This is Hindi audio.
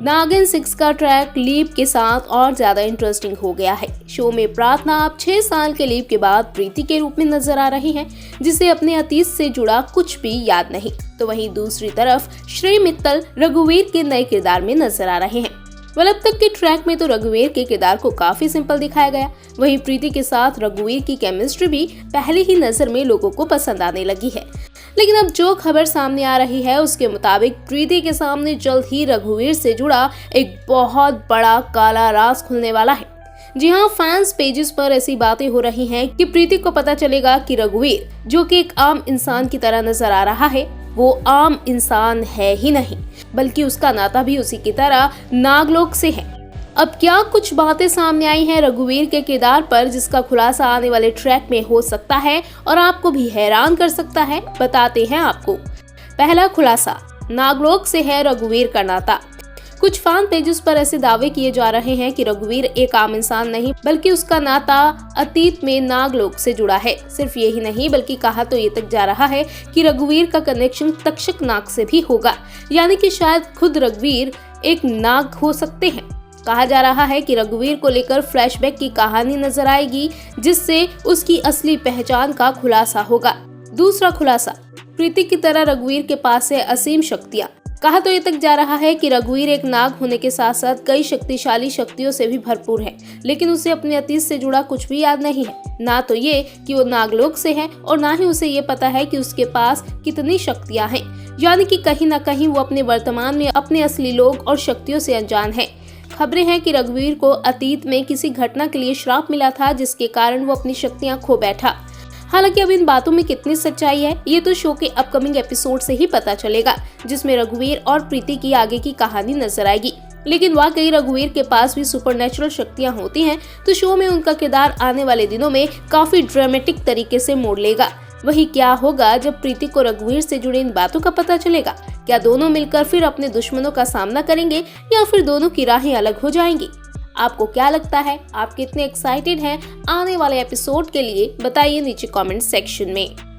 नागिन 6 का ट्रैक लीप के साथ और ज्यादा इंटरेस्टिंग हो गया है। शो में प्रार्थना अब 6 साल के लीप के बाद प्रीति के रूप में नजर आ रही हैं, जिसे अपने अतीत से जुड़ा कुछ भी याद नहीं। तो वहीं दूसरी तरफ श्री मित्तल रघुवीर के नए किरदार में नजर आ रहे हैं। अब तक के ट्रैक में तो रघुवीर के किरदार को काफी सिंपल दिखाया गया, वहीं प्रीति के साथ रघुवीर की केमिस्ट्री भी पहली ही नजर में लोगों को पसंद आने लगी है। लेकिन अब जो खबर सामने आ रही है उसके मुताबिक प्रीति के सामने जल्द ही रघुवीर से जुड़ा एक बहुत बड़ा काला राज खुलने वाला है। जी हाँ, फैंस पेजेस पर ऐसी बातें हो रही हैं कि प्रीति को पता चलेगा कि रघुवीर, जो कि एक आम इंसान की तरह नजर आ रहा है, वो आम इंसान है ही नहीं, बल्कि उसका नाता भी उसी की तरह नागलोक से है। अब क्या कुछ बातें सामने आई हैं रघुवीर के किरदार पर, जिसका खुलासा आने वाले ट्रैक में हो सकता है और आपको भी हैरान कर सकता है, बताते हैं आपको। पहला खुलासा, नागलोक से है रघुवीर का नाता। कुछ फैन पेजेस पर ऐसे दावे किए जा रहे हैं कि रघुवीर एक आम इंसान नहीं, बल्कि उसका नाता अतीत में नागलोक से जुड़ा है। सिर्फ यही नहीं, बल्कि कहा तो ये तक जा रहा है कि रघुवीर का कनेक्शन तक्षक नाग से भी होगा, यानी कि शायद खुद रघुवीर एक नाग हो सकते हैं। कहा जा रहा है कि रघुवीर को लेकर फ्लैशबैक की कहानी नजर आएगी, जिससे उसकी असली पहचान का खुलासा होगा। दूसरा खुलासा, प्रीति की तरह रघुवीर के पास है असीम शक्तियां। कहा तो ये तक जा रहा है कि रघुवीर एक नाग होने के साथ साथ कई शक्तिशाली शक्तियों से भी भरपूर है, लेकिन उसे अपने अतीत से जुड़ा कुछ भी याद नहीं है। ना तो ये कि वो नागलोक से है और ना ही उसे ये पता है कि उसके पास कितनी शक्तियां हैं, यानी कि कहीं ना कहीं वो अपने वर्तमान में अपने असली लोग और शक्तियों से अनजान है। खबरें हैं कि रघुवीर को अतीत में किसी घटना के लिए श्राप मिला था, जिसके कारण वो अपनी शक्तियां खो बैठा। हालांकि अब इन बातों में कितनी सच्चाई है, ये तो शो के अपकमिंग एपिसोड से ही पता चलेगा, जिसमें रघुवीर और प्रीति की आगे की कहानी नजर आएगी। लेकिन वाकई रघुवीर के पास भी सुपरनैचुरल शक्तियां होती हैं, तो शो में उनका किरदार आने वाले दिनों में काफी ड्रामेटिक तरीके से मोड़ लेगा। वही क्या होगा जब प्रीति को रघुवीर से जुड़ी इन बातों का पता चलेगा? क्या दोनों मिलकर फिर अपने दुश्मनों का सामना करेंगे या फिर दोनों की राहें अलग हो जाएंगी? आपको क्या लगता है? आप कितने एक्साइटेड हैं आने वाले एपिसोड के लिए? बताइए नीचे कमेंट सेक्शन में।